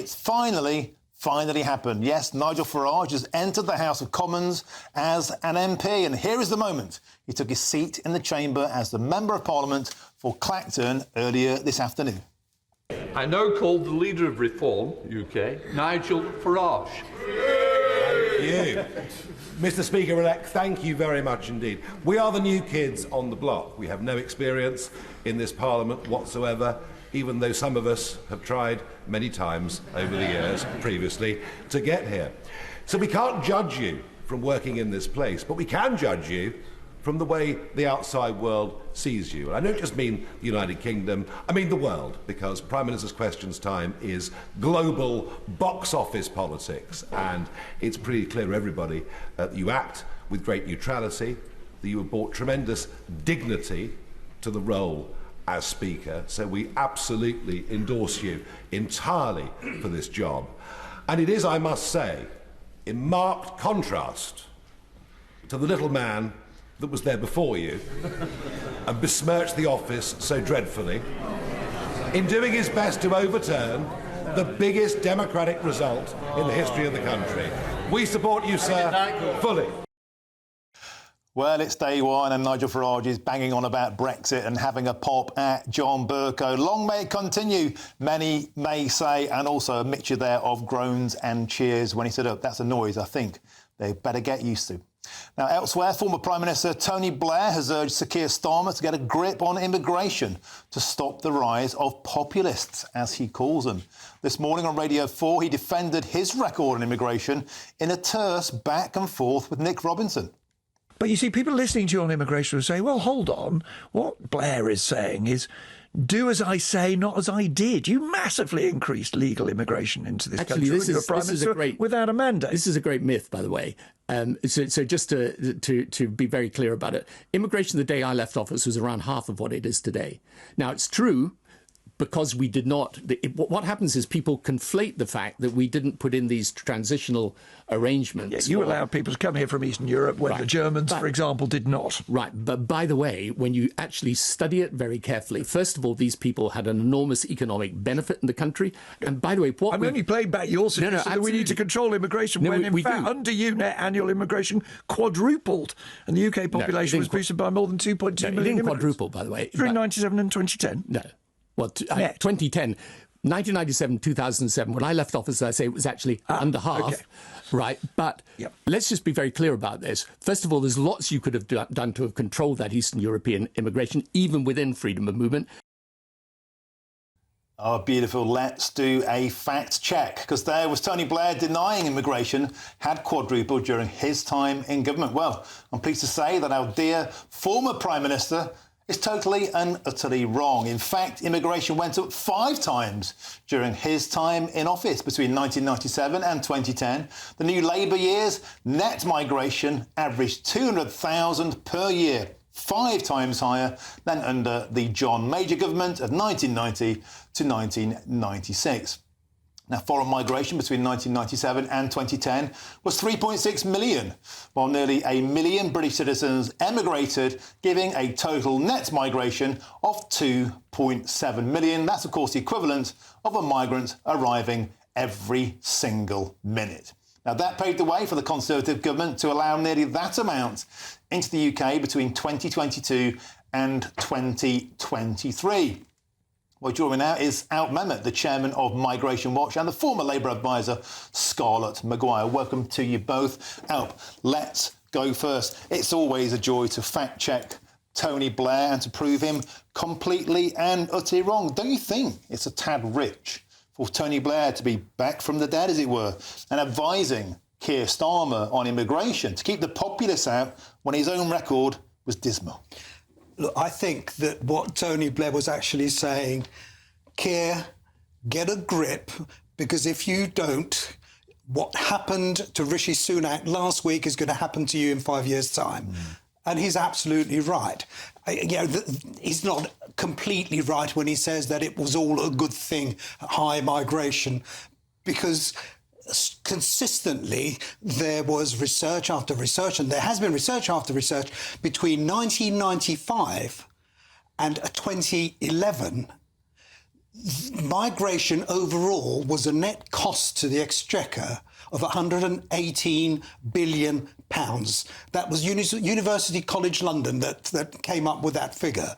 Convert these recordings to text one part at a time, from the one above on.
It's finally happened. Yes, Nigel Farage has entered the House of Commons as an MP, and here is the moment. He took his seat in the chamber as the Member of Parliament for Clacton earlier this afternoon. I now call the Leader of Reform, UK, Nigel Farage. Thank you. Mr Speaker-elect, thank you very much indeed. We are the new kids on the block. We have no experience in this Parliament whatsoever, even though some of us have tried many times over the years previously to get here. So we can't judge you from working in this place, but we can judge you from the way the outside world sees you. And I don't just mean the United Kingdom, I mean the world, because Prime Minister's Questions time is global box office politics, and it's pretty clear to everybody that you act with great neutrality, that you have brought tremendous dignity to the role as Speaker, so we absolutely endorse you entirely for this job. And it is, I must say, in marked contrast to the little man that was there before you and besmirched the office so dreadfully, in doing his best to overturn the biggest democratic result in the history of the country. We support you, sir, fully. Well, it's day one and Nigel Farage is banging on about Brexit and having a pop at John Bercow. Long may it continue, many may say, and also a mixture there of groans and cheers when he said, "Oh, that's a noise I think they better get used to." Now, elsewhere, former Prime Minister Tony Blair has urged Sir Keir Starmer to get a grip on immigration to stop the rise of populists, as he calls them. This morning on Radio 4, he defended his record on immigration in a terse back and forth with Nick Robinson. But you see, people listening to you on immigration will say, well, hold on. What Blair is saying is, do as I say, not as I did. You massively increased legal immigration into this country. This is a great, without a mandate. This is a great myth, by the way. So just to be very clear about it, immigration the day I left office was around half of what it is today. Now, it's true, because we did not. What happens is people conflate the fact that we didn't put in these transitional arrangements. Yeah, you allowed people to come here from Eastern Europe when the Germans, for example, did not. Right. But by the way, when you actually study it very carefully, first of all, these people had an enormous economic benefit in the country. And by the way, I'm only playing back your suggestion that we need to control immigration when, in fact, under you, net annual immigration quadrupled. And the UK population was boosted by more than 2.2 million. It didn't quadruple, by the way. Between 1997 and 2010. No. Well, 2010, 1997, 2007, when I left office, I say it was actually under half, okay. Right? But let's just be very clear about this. First of all, there's lots you could have done to have controlled that Eastern European immigration, even within freedom of movement. Oh, beautiful. Let's do a fact check, because there was Tony Blair denying immigration had quadrupled during his time in government. Well, I'm pleased to say that our dear former Prime Minister is totally and utterly wrong. In fact, immigration went up 5 times during his time in office between 1997 and 2010. The new Labour years, net migration averaged 200,000 per year, 5 times higher than under the John Major government of 1990 to 1996. Now, foreign migration between 1997 and 2010 was 3.6 million, while nearly 1 million British citizens emigrated, giving a total net migration of 2.7 million. That's, of course, the equivalent of a migrant arriving every single minute. Now, that paved the way for the Conservative government to allow nearly that amount into the UK between 2022 and 2023. Well, joining me now is Alp Mehmet, the chairman of Migration Watch, and the former Labour advisor, Scarlett Maguire. Welcome to you both. Alp, let's go first. It's always a joy to fact-check Tony Blair and to prove him completely and utterly wrong. Don't you think it's a tad rich for Tony Blair to be back from the dead, as it were, and advising Keir Starmer on immigration to keep the populists out when his own record was dismal? Look, I think that what Tony Blair was actually saying, Keir, get a grip, because if you don't, what happened to Rishi Sunak last week is going to happen to you in 5 years' time. And he's absolutely right. He's not completely right when he says that it was all a good thing, high migration, because consistently there was research after research, and there has been research after research between 1995 and 2011. migration overall was a net cost to the Exchequer of £118 billion. That was University College London that came up with that figure.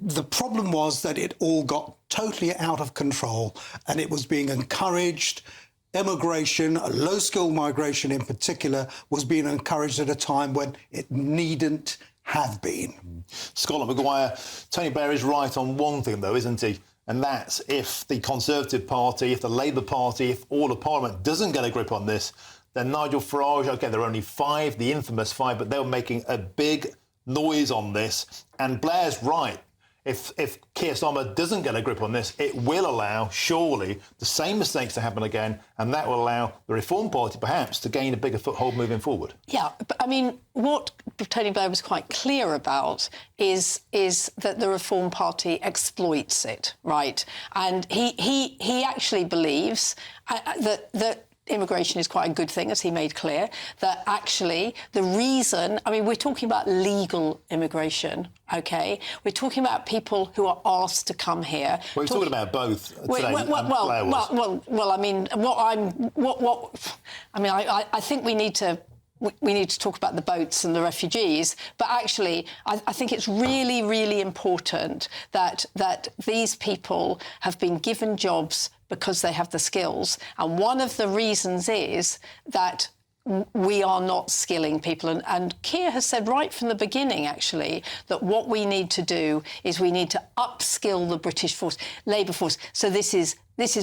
The problem was that it all got totally out of control, and it was being encouraged. Immigration, low-skilled migration in particular, was being encouraged at a time when it needn't have been. Scotland Maguire, Tony Blair is right on one thing, though, isn't he? And that's if the Conservative Party, if the Labour Party, if all of Parliament doesn't get a grip on this, then Nigel Farage, OK, there are only 5, the infamous 5, but they were making a big noise on this. And Blair's right. If Keir Starmer doesn't get a grip on this, it will allow, surely, the same mistakes to happen again, and that will allow the Reform Party, perhaps, to gain a bigger foothold moving forward. Yeah, but I mean, what Tony Blair was quite clear about is that the Reform Party exploits it, right? And he actually believes that immigration is quite a good thing, as he made clear, that actually the reason, I mean, we're talking about legal immigration, OK? We're talking about people who are asked to come here. Well, we're talking about both today. Well, I mean, I think we need to talk about the boats and the refugees, but actually I think it's really, really important that these people have been given jobs because they have the skills. And one of the reasons is that we are not skilling people. And Keir has said right from the beginning, actually, that what we need to do is we need to upskill the British labour force. So this is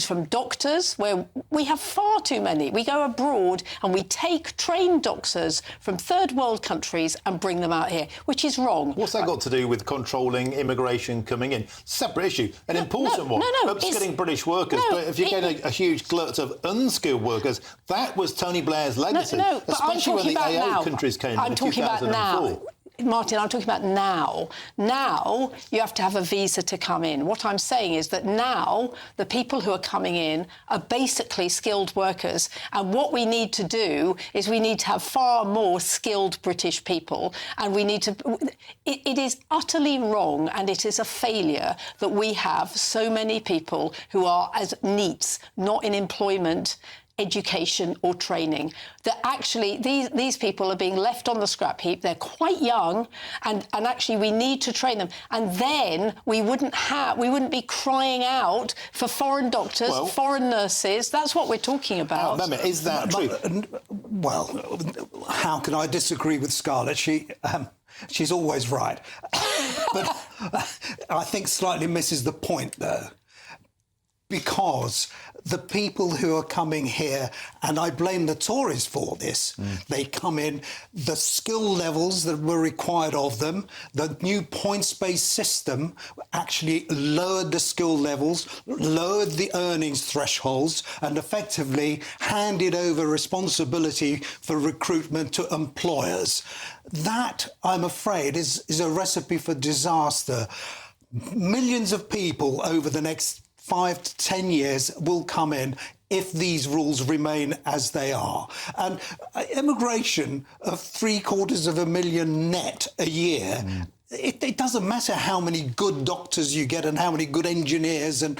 from doctors, where we have far too many. We go abroad and we take trained doctors from third world countries and bring them out here, which is wrong. What's that got to do with controlling immigration coming in? Separate issue, an important one. Upskilling British workers. But if you get a huge glut of unskilled workers, that was Tony Blair's legacy. Especially when the AO countries came in 2004. Martin, I'm talking about now. Now, you have to have a visa to come in. What I'm saying is that now the people who are coming in are basically skilled workers. And what we need to do is we need to have far more skilled British people. And we need to... It is utterly wrong, and it is a failure that we have so many people who are as NEETs, not in employment, education or training, that actually these people are being left on the scrap heap. They're quite young, and actually we need to train them, and then we wouldn't be crying out for foreign doctors, foreign nurses. That's what we're talking about. Is that true? Well, how can I disagree with Scarlett? She's always right. But I think slightly misses the point, though, because the people who are coming here, and I blame the Tories for this, they come in, the skill levels that were required of them, the new points-based system actually lowered the skill levels, lowered the earnings thresholds, and effectively handed over responsibility for recruitment to employers. That, I'm afraid, is a recipe for disaster. Millions of people over the next 5 to 10 years will come in if these rules remain as they are. And immigration of 750,000 net a year, it doesn't matter how many good doctors you get and how many good engineers and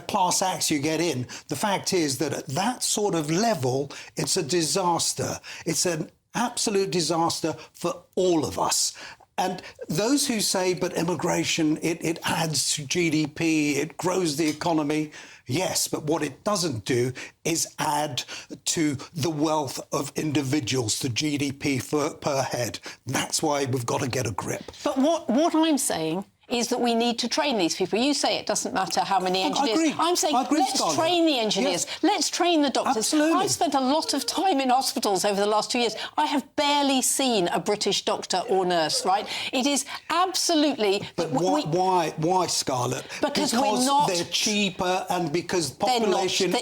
class acts you get in. The fact is that at that sort of level, it's a disaster. It's an absolute disaster for all of us. And those who say, but immigration, it adds to GDP, it grows the economy, yes, but what it doesn't do is add to the wealth of individuals, the GDP per head. That's why we've got to get a grip. But what I'm saying is that we need to train these people. You say it doesn't matter how many engineers. I agree. I'm saying let's train the engineers. Yes. Let's train the doctors. Absolutely. I've spent a lot of time in hospitals over the last 2 years. I have barely seen a British doctor or nurse, right? It is absolutely... But why, Scarlett? Because we're not... they're cheaper, and because population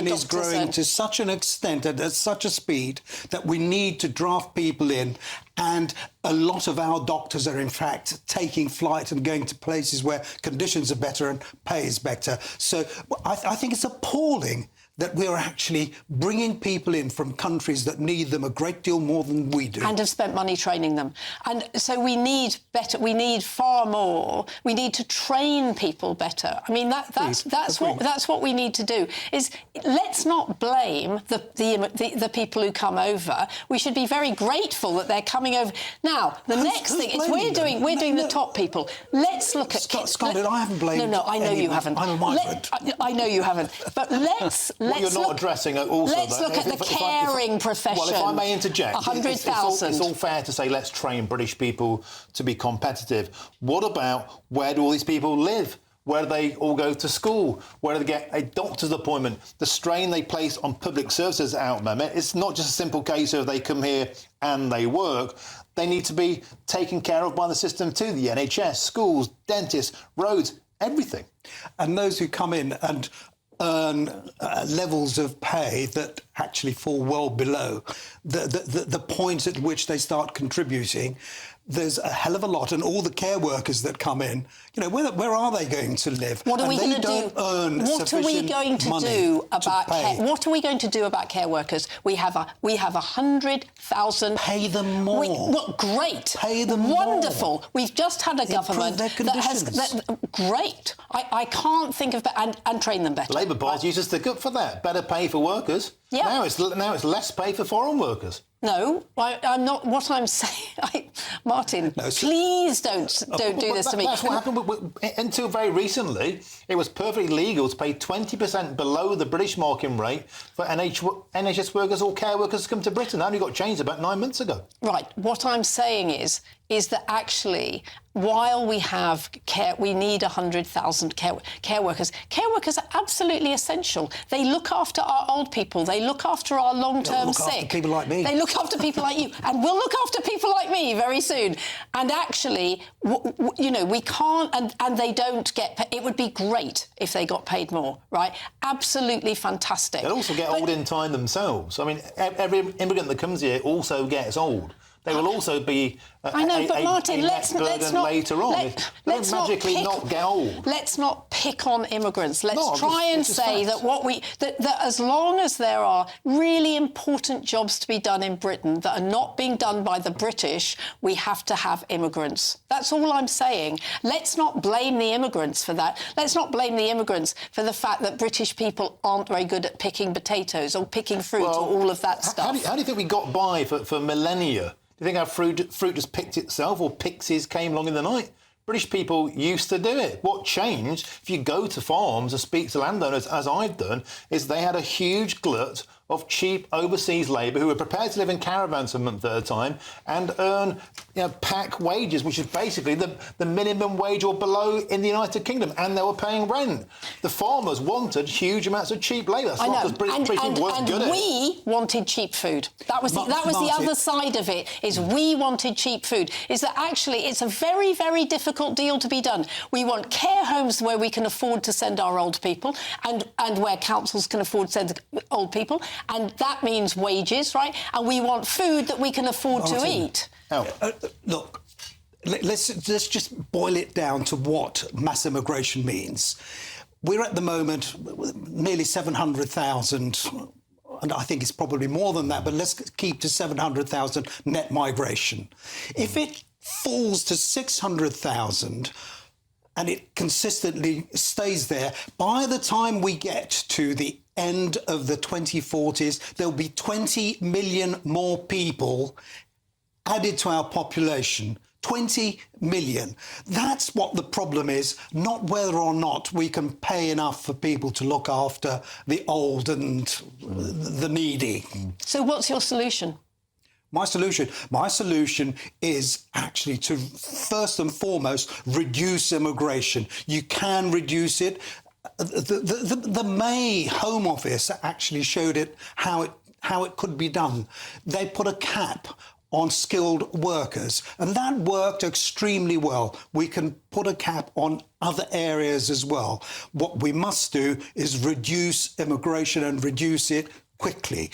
is growing to such an extent and at such a speed that we need to draft people in And a lot of our doctors are, in fact, taking flight and going to places where conditions are better and pay is better. So I think it's appalling that we're actually bringing people in from countries that need them a great deal more than we do. And have spent money training them. And so we need better, we need far more. We need to train people better. I mean, that's what we need to do, is let's not blame the people who come over. We should be very grateful that they're coming over. Now, the next thing is we're doing the top people. Let's look at... Scotland, I haven't blamed No, I know you haven't. I'm a migrant. I know you haven't. But let's you're not addressing also... Let's look at the caring profession. Well, if I may interject... 100,000. It's all fair to say let's train British people to be competitive. What about where do all these people live? Where do they all go to school? Where do they get a doctor's appointment? The strain they place on public services out there, it's not just a simple case of they come here and they work. They need to be taken care of by the system too, the NHS, schools, dentists, roads, everything. And those who come in and earn levels of pay that actually fall well below the point at which they start contributing. There's a hell of a lot, and all the care workers that come in, you know, where are they going to live? What are we going to do? What are we going to do about care? What are we going to do about care workers? We have 100,000. Pay them more. Great. Pay them Wonderful. more. We've just had a government that has great. I can't think of and train them better. Labour Party used to stick up for that. Better pay for workers. Yeah. Now it's less pay for foreign workers. No, I'm not. What I'm saying, Martin, please don't do this to me. That's what happened. Until very recently, it was perfectly legal to pay 20% below the British market rate for NHS workers or care workers to come to Britain. That only got changed about 9 months ago. Right. What I'm saying is that actually, while we have care, we need 100,000 care workers. Care workers are absolutely essential. They look after our old people. They look after our long-term sick. Look after people like me. They look after people like you, and we'll look after people like me very soon. And actually, you know, we can't, and they don't get. It would be great if they got paid more, right? Absolutely fantastic. They'll also get old in time themselves. I mean, every immigrant that comes here also gets old. They will also be I know, but Martin, let's not later on. Let's magically not get old. Let's not pick on immigrants. Let's try and say facts. that as long as there are really important jobs to be done in Britain that are not being done by the British, we have to have immigrants. That's all I'm saying. Let's not blame the immigrants for that. Let's not blame the immigrants for the fact that British people aren't very good at picking potatoes or picking fruit or all of that stuff. How do you think we got by for millennia? Do you think our fruit just picked itself, or pixies came along in the night? British people used to do it. What changed, if you go to farms or speak to landowners, as I've done, is they had a huge glut of cheap overseas labour who were prepared to live in caravans a month at a time and earn, pack wages, which is basically the minimum wage or below in the United Kingdom, and they were paying rent. The farmers wanted huge amounts of cheap labour. That's not because British people weren't good at it. We wanted cheap food. That was the other side of it, is we wanted cheap food. Is that actually it's a very, very difficult deal to be done. We want care homes where we can afford to send our old people and where councils can afford to send old people. And that means wages, right? And we want food that we can afford to eat. Look, let's just boil it down to what mass immigration means. We're at the moment nearly 700,000, and I think it's probably more than that, but let's keep to 700,000 net migration. If it falls to 600,000, and it consistently stays there, by the time we get to the end of the 2040s, there'll be 20 million more people added to our population. 20 million. That's what the problem is, not whether or not we can pay enough for people to look after the old and the needy. So what's your solution? My solution is actually to, first and foremost, reduce immigration. You can reduce it. The May Home Office actually showed it how it could be done. They put a cap on skilled workers, and that worked extremely well. We can put a cap on other areas as well. What we must do is reduce immigration and reduce it quickly.